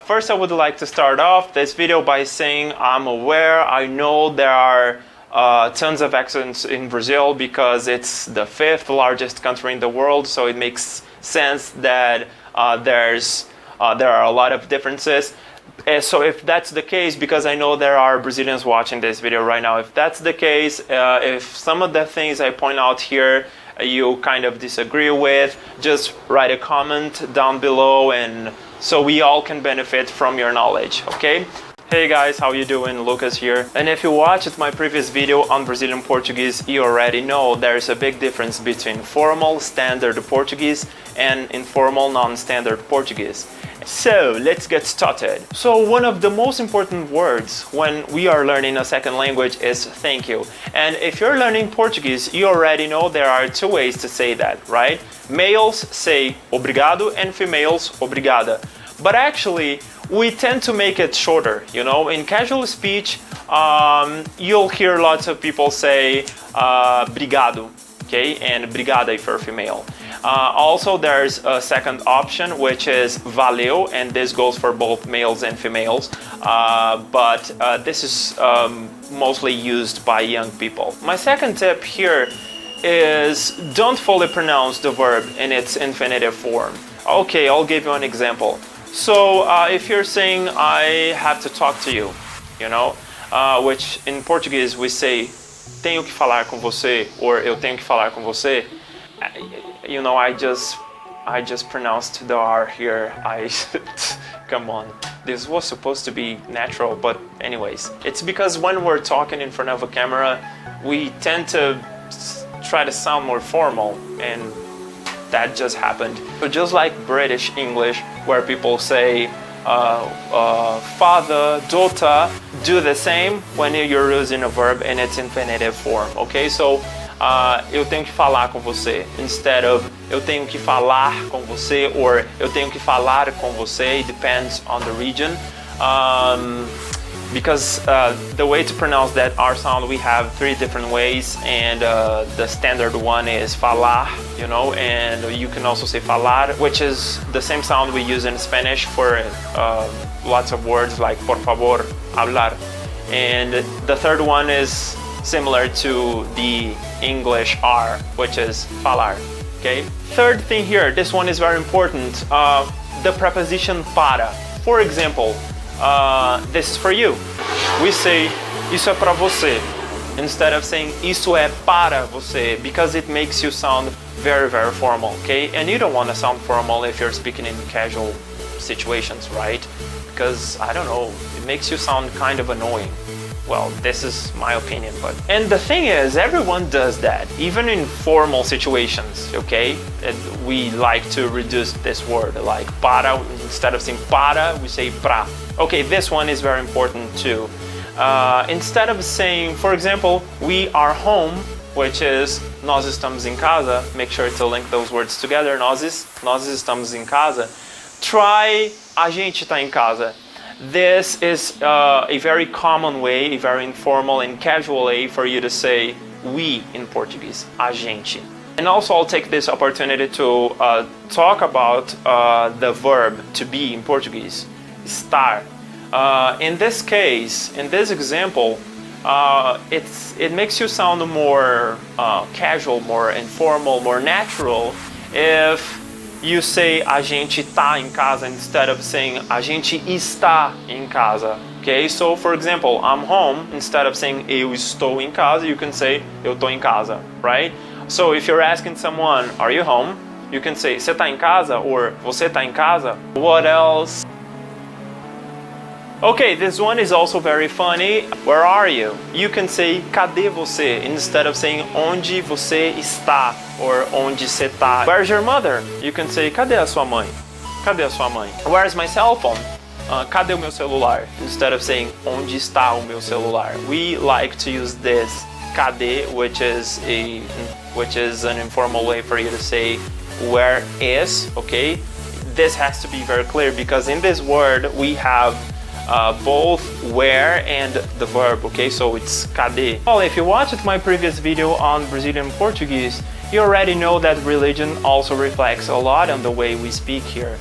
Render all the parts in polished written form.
First, I would like to start off this video by saying I'm aware, I know there are tons of accents in Brazil because it's the 5th largest country in the world, so it makes sense that there are a lot of differences. So if that's the case, because I know there are Brazilians watching this video right now, if that's the case, if some of the things I point out here you kind of disagree with, just write a comment down below, and so we all can benefit from your knowledge, okay? Hey guys, how you doing? Lucas here. And if you watched my previous video on Brazilian Portuguese, you already know there's a big difference between formal standard Portuguese and informal non-standard Portuguese. So let's get started. So one of the most important words when we are learning a second language is thank you. And if you're learning Portuguese, you already know there are two ways to say that, right? Males say obrigado and females obrigada. But actually, we tend to make it shorter, you know? In casual speech, you'll hear lots of people say obrigado, okay? And obrigada if you're female. Also, there's a second option, which is valeu, and this goes for both males and females, but this is mostly used by young people. My second tip here is don't fully pronounce the verb in its infinitive form. Okay, I'll give you an example. So if you're saying I have to talk to you, you know, which in Portuguese we say tenho que falar com você, or eu tenho que falar com você. You know, I just pronounced the R here. Come on. This was supposed to be natural, but anyways. It's because when we're talking in front of a camera, we tend to try to sound more formal, and that just happened. So just like British English, where people say father, daughter, do the same when you're using a verb in its infinitive form, okay? So eu tenho que falar com você, instead of eu tenho que falar com você, or eu tenho que falar com você. It depends on the region, because the way to pronounce that R sound, we have 3 different ways, and the standard one is falar, you know, and you can also say falar, which is the same sound we use in Spanish for lots of words like por favor, hablar, and the third one is similar to the English R, which is falar, okay? Third thing here, this one is very important, the preposition para. For example, this is for you. We say, isso é para você, instead of saying, isso é para você, because it makes you sound very, very formal, okay? And you don't want to sound formal if you're speaking in casual situations, right? Because, I don't know, it makes you sound kind of annoying. Well, this is my opinion, but... And the thing is, everyone does that, even in formal situations, okay? And we like to reduce this word, like para, instead of saying para, we say pra. Okay, this one is very important too. Instead of saying, for example, we are home, which is nós estamos em casa, make sure to link those words together, nós estamos em casa, try a gente tá em casa. This is a very common way, a very informal and casual way for you to say we in Portuguese, a gente. And also I'll take this opportunity to talk about the verb to be in Portuguese, estar. In this case, in this example, it makes you sound more casual, more informal, more natural if you say a gente tá em casa instead of saying a gente está em casa. Okay, so for example, I'm home, instead of saying eu estou em casa, you can say eu tô em casa, right? So if you're asking someone, are you home? You can say você tá em casa, or você tá em casa. What else? Okay, this one is also very funny. Where are you? You can say cadê você instead of saying onde você está, or onde você tá. Where's your mother? You can say cadê a sua mãe? Cadê a sua mãe? Where's my cell phone? Cadê o meu celular? Instead of saying onde está o meu celular. We like to use this cadê, which is an informal way for you to say where is, okay? This has to be very clear because in this word we have both where and the verb, okay? So it's cadê. Well, if you watched my previous video on Brazilian Portuguese, you already know that religion also reflects a lot on the way we speak here.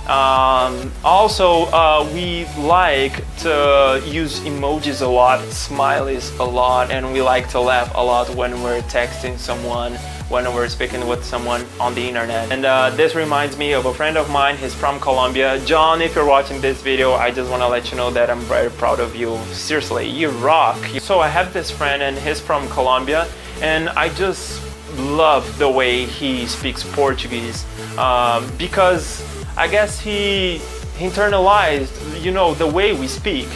Also, we like to use emojis a lot, smileys a lot, and we like to laugh a lot when we're texting someone, when we're speaking with someone on the internet. And this reminds me of a friend of mine. He's from Colombia. John, if you're watching this video, I just want to let you know that I'm very proud of you. Seriously, you rock. So I have this friend and he's from Colombia, and I just love the way he speaks Portuguese, because I guess he internalized, you know, the way we speak.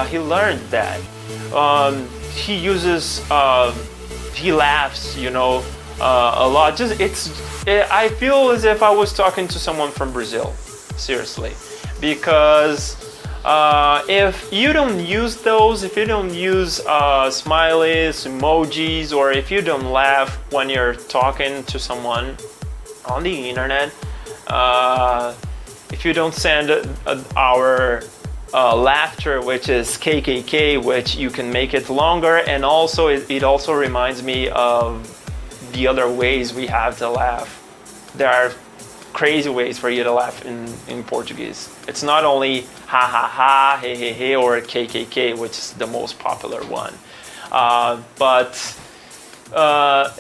He learned that. He uses, he laughs, you know, a lot. I feel as if I was talking to someone from Brazil, seriously, because if you don't use those, if you don't use smileys, emojis, or if you don't laugh when you're talking to someone on the internet, if you don't send our laughter, which is KKK, which you can make it longer, and also it also reminds me of the other ways we have to laugh. There are crazy ways for you to laugh in Portuguese. It's not only ha ha ha, hey hey hey, or KKK, which is the most popular one.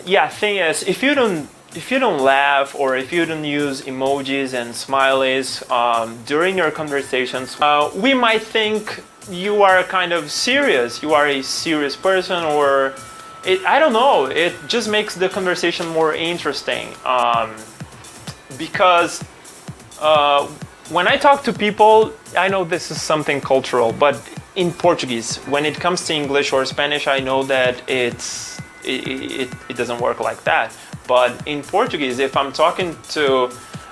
Yeah, thing is, if you don't laugh, or if you don't use emojis and smileys during your conversations, we might think you are kind of serious. You are a serious person, or I don't know. It just makes the conversation more interesting. Because when I talk to people, I know this is something cultural, but in Portuguese, when it comes to English or Spanish, I know that it doesn't work like that. But in Portuguese, if I'm talking to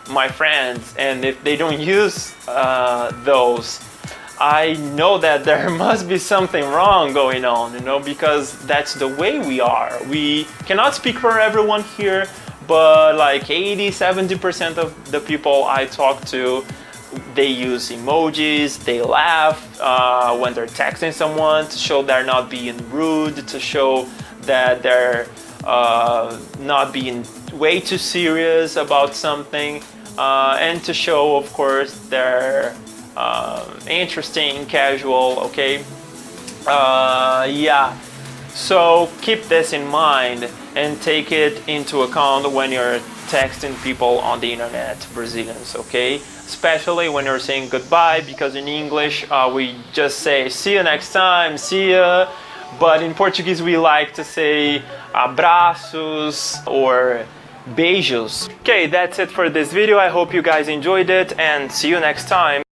my friends and if they don't use those, I know that there must be something wrong going on, you know, because that's the way we are. We cannot speak for everyone here, but like 80-70% of the people I talk to, they use emojis, they laugh when they're texting someone to show they're not being rude, to show that they're not being way too serious about something, and to show, of course, they're interesting, casual, okay? Yeah, so keep this in mind and take it into account when you're texting people on the internet, Brazilians, okay? Especially when you're saying goodbye, because in English we just say see you next time, see ya. But in Portuguese we like to say abraços or beijos. Okay, that's it for this video. I hope you guys enjoyed it, and see you next time.